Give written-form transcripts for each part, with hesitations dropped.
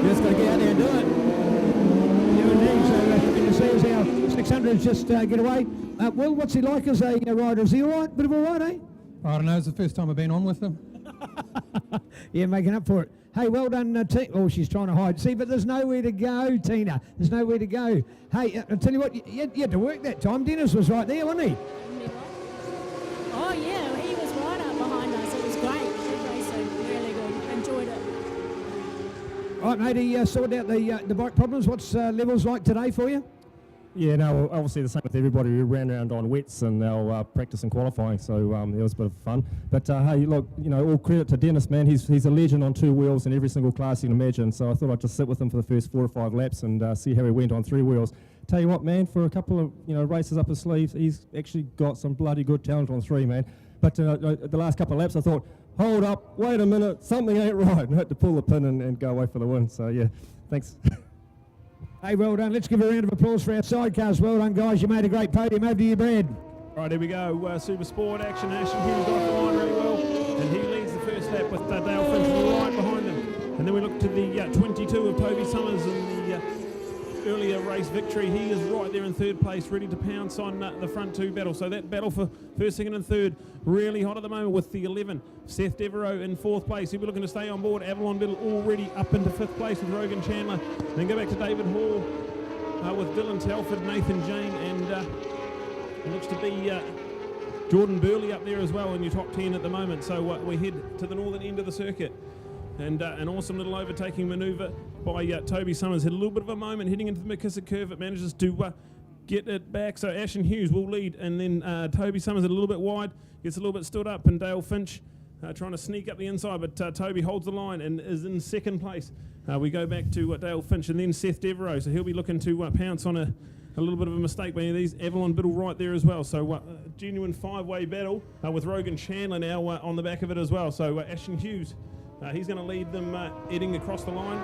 Just got to get out there and do it. Yeah, indeed. So happy to see as our 600s just get away. Will, what's he like as a rider? Is he all right? Bit of all right, eh? I don't know. It's the first time I've been on with them. Yeah, making up for it. Hey, well done, Tina. Oh, she's trying to hide. See, but there's nowhere to go, Tina. There's nowhere to go. Hey, I'll tell you what, you had to work that time. Dennis was right there, wasn't he? Oh, yeah, he was right up behind us. It was great. Good racing. Really good. Enjoyed it. Right, matey, sorted out the bike problems. What's levels like today for you? Yeah, no, obviously the same with everybody who ran around on wets and our practice and qualifying, so it was a bit of fun. But hey, look, you know, all credit to Dennis, man. He's a legend on two wheels in every single class you can imagine. So I thought I'd just sit with him for the first 4 or 5 laps and see how he went on 3 wheels. Tell you what, man, for a couple of races up his sleeve, he's actually got some bloody good talent on 3, man. But the last couple of laps, I thought, hold up, wait a minute, something ain't right. And I had to pull the pin and go away for the win. So yeah, thanks. Hey, well done. Let's give a round of applause for our sidecars. Well done, guys. You made a great podium. Over to you, Brad. Right, here we go. Super Sport action. Ashton Hughes got the line really well. And he leads the first lap with Dale Finch right behind him. And then we look to the 22 of Toby Summers in the earlier race victory. He is right there in third place, ready to pounce on the front 2 battle. So that battle for first, second and third, really hot at the moment with the 11. Seth Devereaux in 4th place. He'll be looking to stay on board. Avalon Biddle already up into 5th place with Rogan Chandler. Then go back to David Hall with Dylan Telford, Nathan Jane, and it looks to be Jordan Burley up there as well in your top 10 at the moment. So we head to the northern end of the circuit. And an awesome little overtaking manoeuvre by Toby Summers. Had a little bit of a moment heading into the McKissick curve. It manages to get it back. So Ashton Hughes will lead, and then Toby Summers a little bit wide, gets a little bit stood up, and Dale Finch trying to sneak up the inside, but Toby holds the line and is in 2nd place. We go back to Dale Finch and then Seth Devereaux. So he'll be looking to pounce on a little bit of a mistake by any of these. Avalon Biddle right there as well. So genuine 5-way battle with Rogan Chandler now on the back of it as well. So Ashton Hughes, he's going to lead them heading across the line.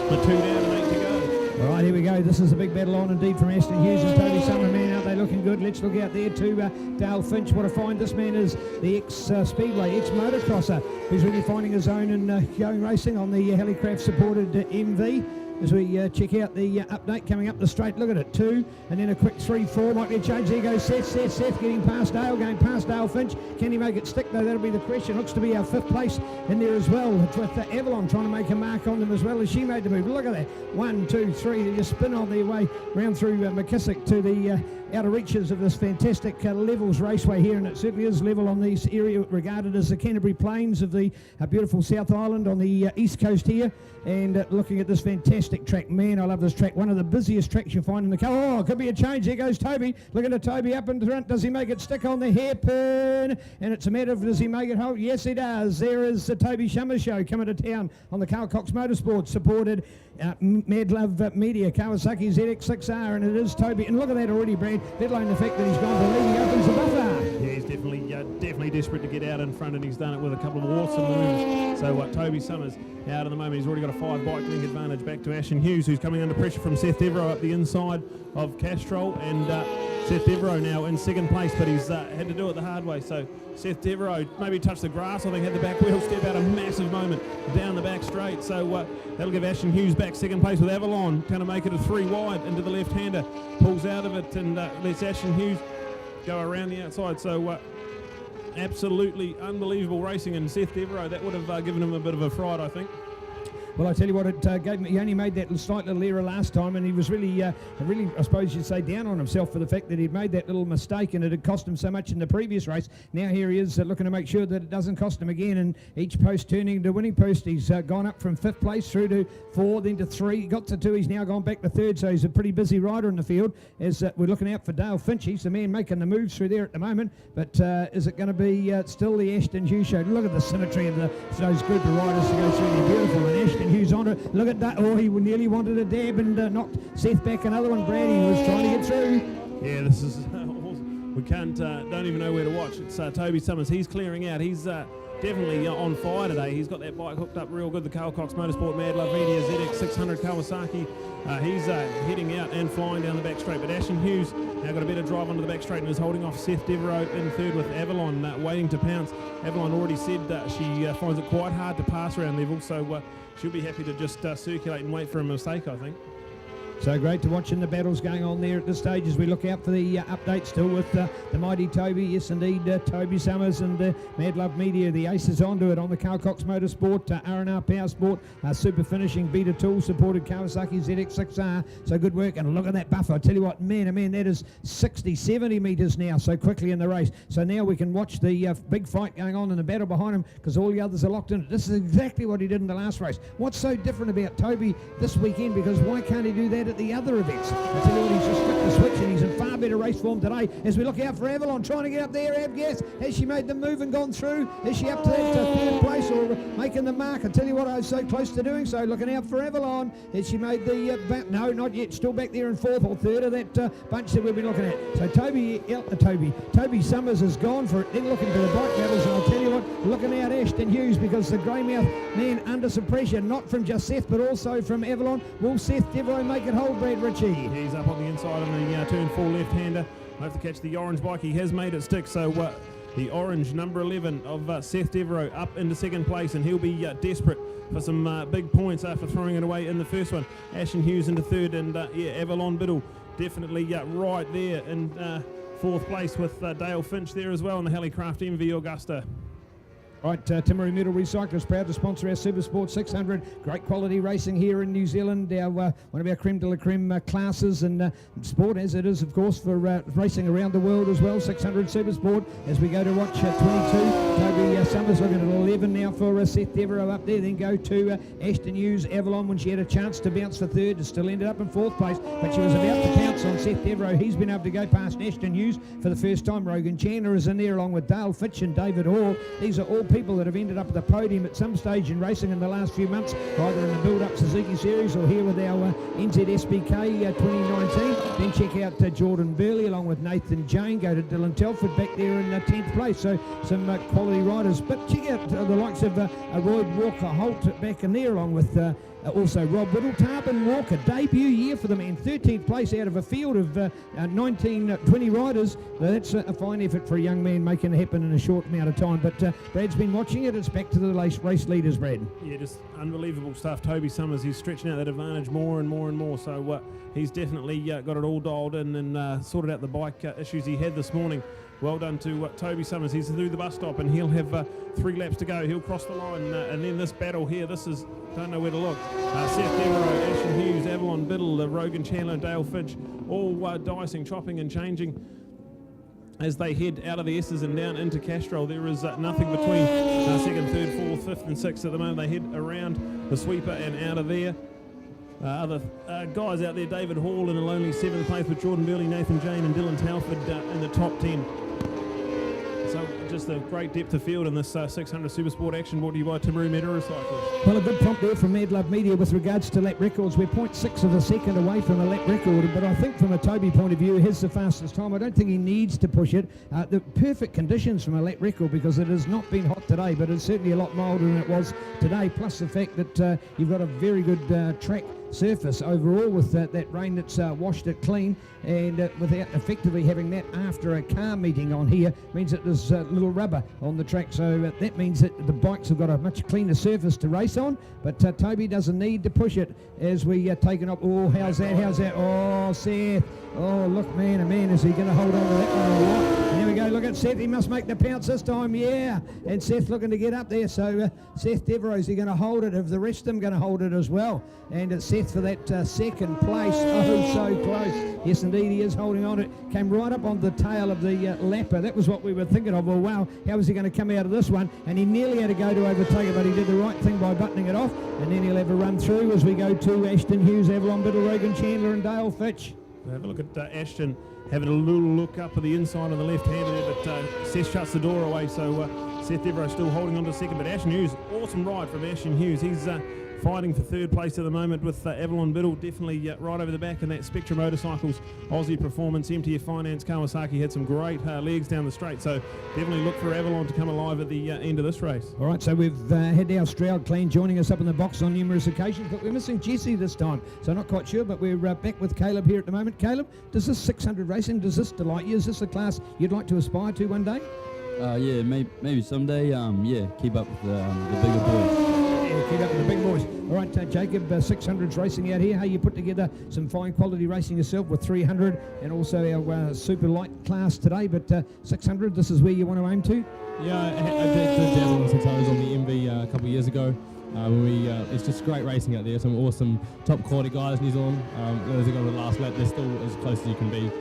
With 2 down and 8 to go. All right, here we go. This is a big battle on indeed from Ashton Hughes and Toby Summer. Man, aren't they looking good? Let's look out there to Dale Finch. What a find. This man is the ex-Speedway, ex-motocrosser, who's really finding his own in going racing on the Helicraft supported MV. As we check out the update coming up the straight. Look at it, 2, and then a quick 3-4. Might be a change. There goes Seth getting past Dale, going past Dale Finch. Can he make it stick though? That'll be the question. Looks to be our 5th place in there as well. It's with Avalon trying to make a mark on them as well as she made the move. Look at that. 1, 2, 3. They just spin on their way round through McKissick to the outer reaches of this fantastic Levels Raceway here, and it certainly is level on this area regarded as the Canterbury Plains of the beautiful South Island on the east coast here. And looking at this fantastic track, man, I love this track. One of the busiest tracks you'll find in the car. Oh, it could be a change. There goes Toby. Looking at Toby up in front. Does he make it stick on the hairpin? And it's a matter of, does he make it hold? Yes, he does. There is the Toby Summer Show coming to town on the Carl Cox Motorsports supported Mad Love Media, Kawasaki ZX6R, and it is Toby. And look at that already, Brad, let alone the fact that he's gone for leading opens the buffer. Yeah, he's definitely desperate to get out in front, and he's done it with a couple of awesome moves. So Toby Summers out at the moment. He's already got a 5 bike link advantage back to Ashton Hughes, who's coming under pressure from Seth Devereaux up the inside of Castrol, and Seth Devereaux now in 2nd place, but he's had to do it the hard way. So Seth Devereaux maybe touched the grass, I think, had the back wheel step out, a massive moment down the back straight. So that'll give Ashton Hughes back 2nd place with Avalon, trying to make it a 3 wide into the left-hander, pulls out of it and lets Ashton Hughes go around the outside. So absolutely unbelievable racing, and Seth Devereaux, that would have given him a bit of a fright, I think. Well, I tell you what, it gave me. He only made that slight little error last time, and he was really, I suppose you'd say, down on himself for the fact that he'd made that little mistake, and it had cost him so much in the previous race. Now here he is looking to make sure that it doesn't cost him again, and each post turning into winning post. He's gone up from 5th place through to 4, then to 3, got to 2. He's now gone back to 3rd, so he's a pretty busy rider in the field. As we're looking out for Dale Finch, he's the man making the moves through there at the moment. But is it going to be still the Ashton Hughes show? Look at the symmetry of those group of riders to go through there. Beautiful, and Ashton Hughes on it. Look at that. Oh, he nearly wanted a dab and knocked Seth back. Another one. Brad, he was trying to get through. Yeah, this is awesome. We don't even know where to watch. It's Toby Summers. He's clearing out. He's definitely on fire today. He's got that bike hooked up real good. The Carl Cox Motorsport Mad Love Media ZX 600 Kawasaki. He's heading out and flying down the back straight. But Ashton Hughes now got a better drive onto the back straight and is holding off Seth Devereaux in third with Avalon waiting to pounce. Avalon already said she finds it quite hard to pass around level, so she'll be happy to just circulate and wait for a mistake, I think. So great to watching the battles going on there at this stage as we look out for the update still with the mighty Toby. Yes, indeed, Toby Summers and Mad Love Media. The aces onto it on the Carl Cox Motorsport, R&R Power Sport, super finishing Beta Tool supported Kawasaki ZX6R. So good work, and look at that buffer. I tell you what, man, oh man, that is 60, 70 metres now, so quickly in the race. So now we can watch the big fight going on in the battle behind him because all the others are locked in. This is exactly what he did in the last race. What's so different about Toby this weekend? Because why can't he do that at the other events? I tell you what, he's just flipped the switch and he's in far better race form today as we look out for Avalon trying to get up there. Avgas, has she made the move and gone through? Is she up to that third place or making the mark? I tell you what, I was so close to doing so. Looking out for Avalon. Has she made the no, not yet, still back there in fourth or third of that bunch that we've been looking at. So Toby Summers has gone for it, then looking for the bike battles, and I'll tell you what, looking out Ashton Hughes because the Greymouth man under some pressure, not from just Seth but also from Avalon. Will Seth Devereaux make it hold, Brad Ritchie? He's up on the inside on the turn 4 left-hander. I have to catch the orange bike. He has made it stick, so the orange number 11 of Seth Devereaux up into second place, and he'll be desperate for some big points after throwing it away in the first one. Ashton Hughes into third, and Avalon Biddle definitely right there in fourth place with Dale Finch there as well in the Hallicraft MV Augusta. Right, Timaru Metal Recyclers proud to sponsor our Super Sport 600. Great quality racing here in New Zealand. Our one of our creme de la creme classes and sport, as it is, of course, for racing around the world as well. 600 Super Sport as we go to watch 22. Toby Summers looking at 11 now for Seth Devereaux up there. Then go to Ashton Hughes, Avalon, when she had a chance to bounce for third. Still ended up in fourth place, but she was about to pounce on Seth Devereaux. He's been able to go past Ashton Hughes for the first time. Rogan Chandler is in there along with Dale Fitch and David Hall. These are all people that have ended up at the podium at some stage in racing in the last few months, either in the build-up Suzuki Series or here with our NZSBK 2019. Then check out Jordan Burley along with Nathan Jane. Go to Dylan Telford back there in 10th place. So some quality riders. But check out the likes of Roy Walker Holt back in there along with also Rob Whittle. Tarbin Walker, debut year for the man, 13th place out of a field of 20 riders. That's a fine effort for a young man making it happen in a short amount of time. But Brad's been watching it. It's back to the race leaders, Brad. Yeah, just unbelievable stuff. Toby Summers, he's stretching out that advantage more and more and more. So he's definitely got it all dialed in and sorted out the bike issues he had this morning. Well done to Toby Summers. He's through the bus stop and he'll have 3 laps to go. He'll cross the line and then this battle here, this is, don't know where to look. Seth Devereaux, Ashton Hughes, Avalon Biddle, Rogan Chandler, Dale Finch, all dicing, chopping and changing as they head out of the S's and down into Castrol. There is nothing between second, third, fourth, fifth and sixth at the moment. They head around the sweeper and out of there. Other guys out there, David Hall in a lonely 7th place with Jordan Burley, Nathan Jane and Dylan Telford in the top 10. So just a great depth of field in this 600 Super Sport action brought to you by Timaru Metal Recyclers. Well, a good prompt there from Mad Love Media with regards to lap records. We're 0.6 of a second away from a lap record, but I think from a Toby point of view, his the fastest time. I don't think he needs to push it. The perfect conditions from a lap record because it has not been hot today, but it's certainly a lot milder than it was today, plus the fact that you've got a very good track surface overall with that rain that's washed it clean, and without effectively having that after a car meeting on here means that there's little rubber on the track, so that means that the bikes have got a much cleaner surface to race on. But Toby doesn't need to push it as we take it up. Oh, how's that? Oh, Seth. Oh, look, man, is he going to hold on to that one or what? And there we go, look at Seth, he must make the pounce this time, yeah. And Seth looking to get up there, so Seth Devereaux, is he going to hold it? If the rest of them going to hold it as well? And it's Seth for that second place. Oh, so close. Yes, indeed, he is holding on. It came right up on the tail of the lapper. That was what we were thinking of. Well, wow, how was he going to come out of this one? And he nearly had to go to overtake it, but he did the right thing by buttoning it off. And then he'll have a run through as we go to Ashton Hughes, Avalon Biddle, Rogan Chandler and Dale Fitch. Have a look at Ashton having a little look up at the inside of the left hander there, but Seth shuts the door away, so Seth Devereaux still holding on to second. But Ashton Hughes, awesome ride from Ashton Hughes. He's fighting for third place at the moment with Avalon Biddle definitely right over the back, and that Spectrum Motorcycles, Aussie Performance, MTF Finance, Kawasaki had some great legs down the straight, so definitely look for Avalon to come alive at the end of this race. All right, so we've had our Stroud clan joining us up in the box on numerous occasions, but we're missing Jesse this time, so not quite sure, but we're back with Caleb here at the moment. Caleb, does this 600 racing, does this delight you? Is this a class you'd like to aspire to one day? Yeah, maybe someday. Yeah, keep up with the bigger boys. Yeah, keep up with the big boys. All right, Jacob, 600s racing out here. How you put together some fine quality racing yourself with 300 and also our super light class today, but 600, this is where you want to aim to? Yeah, I did dabble since I was on the MV a couple of years ago. It's just great racing out there. Some awesome top quality guys in New Zealand. Those that got to the last lap, they're still as close as you can be.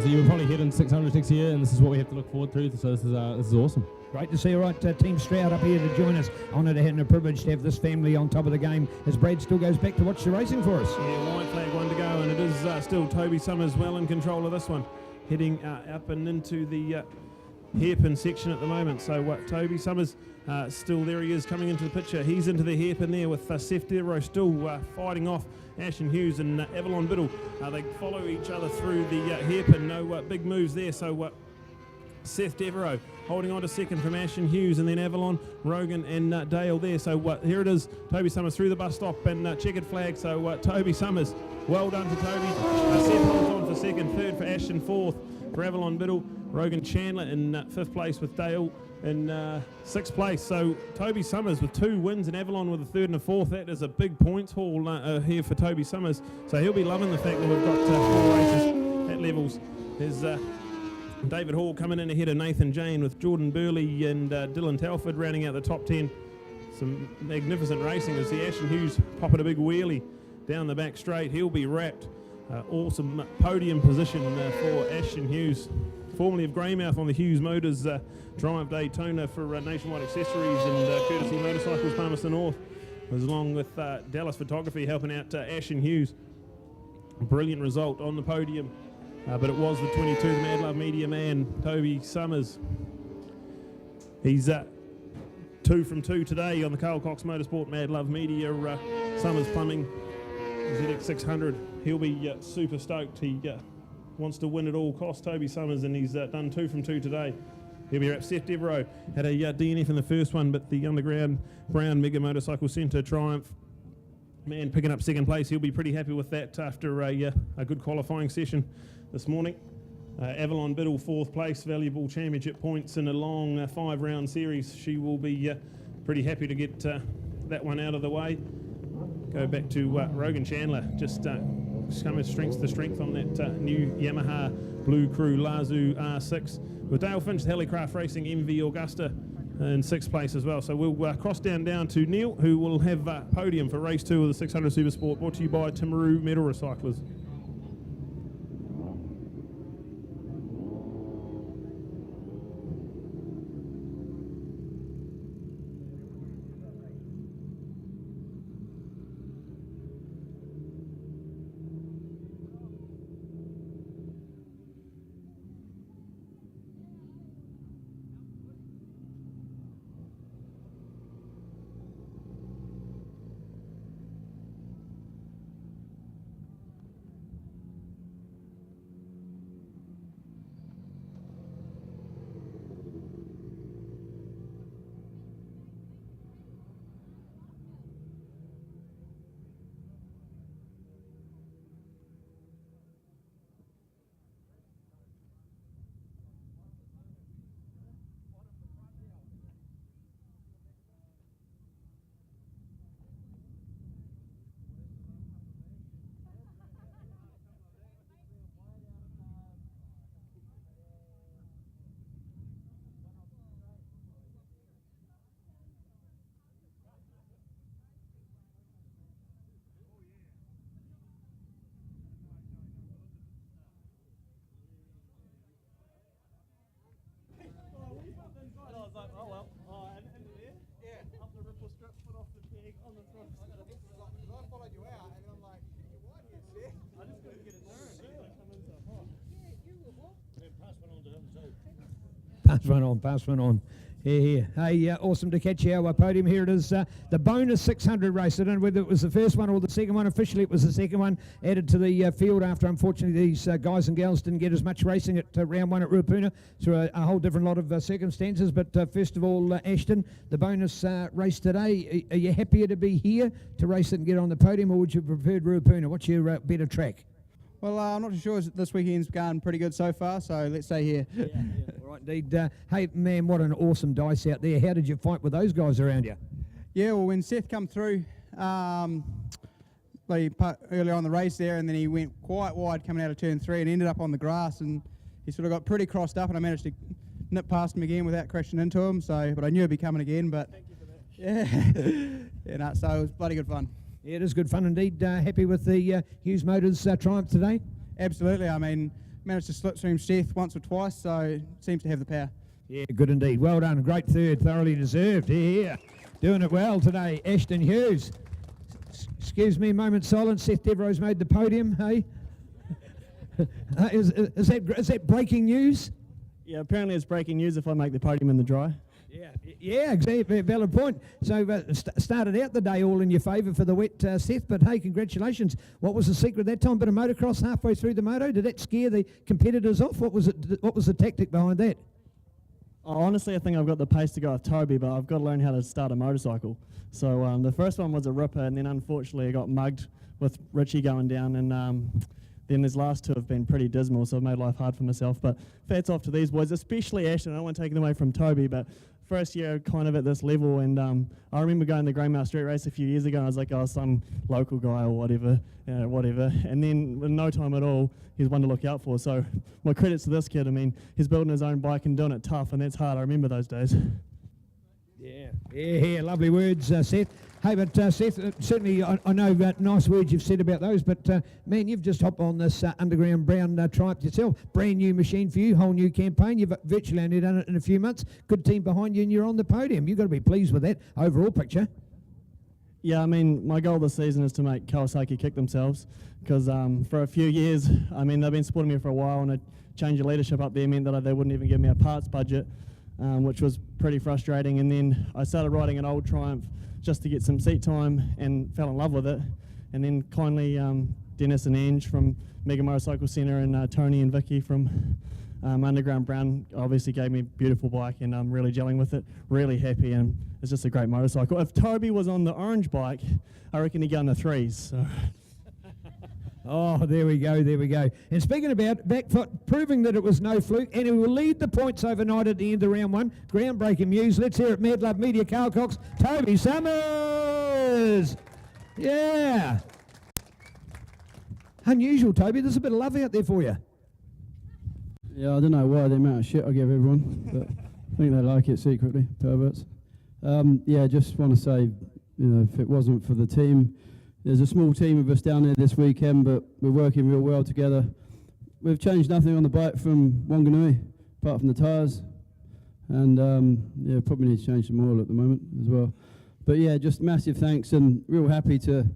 So you will probably hit in 600 next year, and this is what we have to look forward to. So this is awesome. Great to see you. All right, Team Stroud up here to join us. Honoured and a privilege to have this family on top of the game as Brad still goes back to watch the racing for us. Yeah, white flag, one to go, and it is still Toby Summers well in control of this one, heading up and into the hairpin section at the moment. So Toby Summers still there, he is coming into the picture. He's into the hairpin there with Seth Devereaux still fighting off Ashton Hughes and Avalon Biddle. They follow each other through the hairpin. No big moves there. So Seth Devereaux holding on to second from Ashton Hughes, and then Avalon, Rogan and Dale there. So here it is, Toby Summers through the bus stop and checkered flag. So Toby Summers, well done to Toby. Seth holds on for second, third for Ashton, fourth for Avalon Biddle. Rogan Chandler in fifth place with Dale in sixth place. So Toby Summers with 2 wins and Avalon with a third and a fourth. That is a big points haul here for Toby Summers. So he'll be loving the fact that we've got 4 races at levels. There's David Hall coming in ahead of Nathan Jane with Jordan Burley and Dylan Telford rounding out the top 10. Some magnificent racing as the Ashton Hughes popping a big wheelie down the back straight. He'll be wrapped. Awesome podium position for Ashton Hughes, formerly of Greymouth on the Hughes Motors Triumph Daytona for Nationwide Accessories and Courtesy Motorcycles Palmerston North, was along with Dallas Photography helping out Ashton Hughes. Brilliant result on the podium, but it was the 22, the Mad Love Media man, Toby Summers. He's 2 from 2 today on the Carl Cox Motorsport Mad Love Media Summers Plumbing ZX 600. He'll be super stoked. He wants to win at all costs, Toby Summers, and he's done 2 from 2 today. He'll be wrapped. Seth Devereaux had a DNF in the first one, but the Underground Brown Mega Motorcycle Centre Triumph man picking up second place. He'll be pretty happy with that after a good qualifying session this morning. Avalon Biddle, 4th place, valuable championship points in a long 5-round series. She will be pretty happy to get that one out of the way. Go back to Rogan Chandler, just coming strength to strength on that new Yamaha Blue Crew Lazu R6. With Dale Finch, Helicraft Racing MV Augusta in 6th place as well. So we'll cross down to Neil, who will have podium for race 2 of the 600 Super Sport, brought to you by Timaru Metal Recyclers. Pass one on. Yeah. Hey, awesome to catch our podium. Here it is, the bonus 600 race. I don't know whether it was the first one or the second one. Officially, it was the second one added to the field after, unfortunately, these guys and gals didn't get as much racing at round one at Ruapuna through a whole different lot of circumstances. But first of all, Ashton, the bonus race today, are you happier to be here to race it and get on the podium, or would you prefer Ruapuna? What's your better track? Well, I'm not too sure. This weekend's gone pretty good so far, so let's stay here. Yeah. All right, indeed. Hey, man, what an awesome dice out there. How did you fight with those guys around you? Yeah, well, when Seth come through, he put earlier on the race there, and then he went quite wide coming out of turn 3 and ended up on the grass, and he sort of got pretty crossed up, and I managed to nip past him again without crashing into him. So, but I knew he'd be coming again. But thank you for that. Yeah, so it was bloody good fun. Yeah, it is good fun indeed. Happy with the Hughes Motors triumph today? Absolutely. I mean, managed to slipstream Seth once or twice, so seems to have the power. Yeah, good indeed. Well done. Great third. Thoroughly deserved. Yeah. Doing it well today, Ashton Hughes. Excuse me, a moment silence. Seth Devereaux's made the podium, hey? Is that breaking news? Yeah, apparently it's breaking news if I make the podium in the dry. Yeah, exactly. Valid point. So started out the day all in your favour for the wet, Seth, but hey, congratulations. What was the secret that time? Bit of motocross halfway through the moto. Did that scare the competitors off? What was it? What was the tactic behind that? Honestly, I think I've got the pace to go with Toby, but I've got to learn how to start a motorcycle. So the first one was a ripper, and then unfortunately I got mugged with Richie going down, and then these last two have been pretty dismal, so I've made life hard for myself. But hats off to these boys, especially Ashton. I don't want to take it away from Toby, but first year kind of at this level, and I remember going to the Greymouth Street Race a few years ago, and I was like, oh, some local guy or whatever, and then in no time at all, he's one to look out for. So my credits to this kid. I mean, he's building his own bike and doing it tough, and that's hard. I remember those days. Yeah, lovely words, Seth. Hey, but Seth, certainly I know nice words you've said about those, but man, you've just hopped on this Underground Brown Triumph yourself. Brand new machine for you, whole new campaign. You've virtually only done it in a few months. Good team behind you, and you're on the podium. You've got to be pleased with that overall picture. Yeah, I mean, my goal this season is to make Kawasaki kick themselves, because for a few years, I mean, they've been supporting me for a while, and a change of leadership up there meant that they wouldn't even give me a parts budget, which was pretty frustrating. And then I started riding an old Triumph just to get some seat time and fell in love with it. And then kindly Dennis and Ange from Mega Motorcycle Centre and Tony and Vicky from Underground Brown obviously gave me a beautiful bike, and I'm really gelling with it, really happy, and it's just a great motorcycle. If Toby was on the orange bike, I reckon he'd go in the 3s. So. Oh, there we go. And speaking about back foot, proving that it was no fluke, and he will lead the points overnight at the end of round one. Groundbreaking news. Let's hear it, Mad Love Media, Carl Cox, Toby Summers. Yeah. Unusual, Toby. There's a bit of love out there for you. Yeah, I don't know why the amount of shit I give everyone, but I think they like it secretly, perverts. Yeah, just want to say, if it wasn't for the team, there's a small team of us down there this weekend, but we're working real well together. We've changed nothing on the bike from Wanganui, apart from the tyres, and yeah, probably need to change some oil at the moment as well. But yeah, just massive thanks, and real happy to,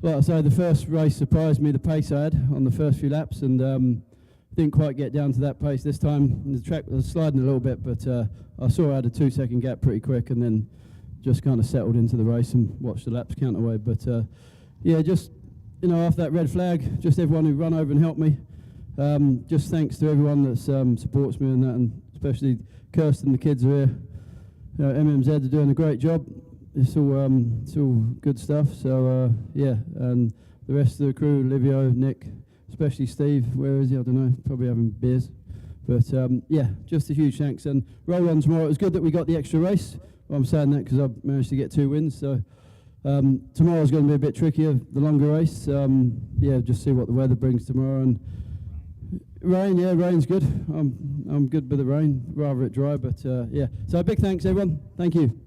like I say, the first race surprised me, the pace I had on the first few laps, and didn't quite get down to that pace this time. The track was sliding a little bit, but I saw I had a 2-second gap pretty quick, and then just kind of settled into the race and watched the laps count away. But yeah, just after that red flag, just everyone who run over and helped me. Just thanks to everyone that supports me and that, and especially Kirsten, the kids are here. MMZ are doing a great job. It's all good stuff. So yeah, and the rest of the crew, Livio, Nick, especially Steve. Where is he? I don't know. Probably having beers. But yeah, just a huge thanks, and roll on tomorrow. It was good that we got the extra race. Well, I'm saying that because I've managed to get 2 wins. So tomorrow's going to be a bit trickier, the longer race. Yeah, just see what the weather brings tomorrow. And rain, yeah, rain's good. I'm good with the rain, rather it dry. But yeah, so big thanks everyone. Thank you.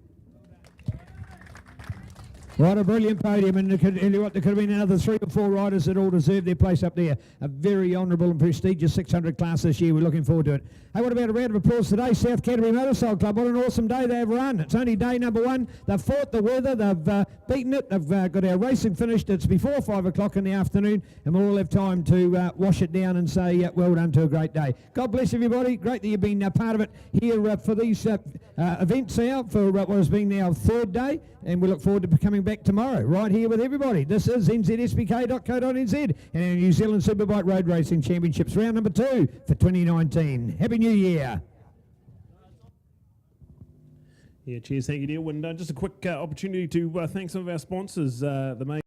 What a brilliant podium, and there could have been another 3 or 4 riders that all deserved their place up there. A very honourable and prestigious 600 class this year. We're looking forward to it. Hey, what about a round of applause today? South Canterbury Motorcycle Club. What an awesome day they have run. It's only day number 1. They've fought the weather. They've beaten it. They've got our racing finished. It's before 5 o'clock in the afternoon, and we'll all have time to wash it down and say well done to a great day. God bless everybody. Great that you've been part of it here for these events now for what has been our 3rd day, and we look forward to coming back tomorrow right here with everybody. This is NZSBK.co.nz and our New Zealand Superbike Road Racing Championships round number 2 for 2019. Happy New Year. Yeah, cheers, thank you, Neil. And just a quick opportunity to thank some of our sponsors. The main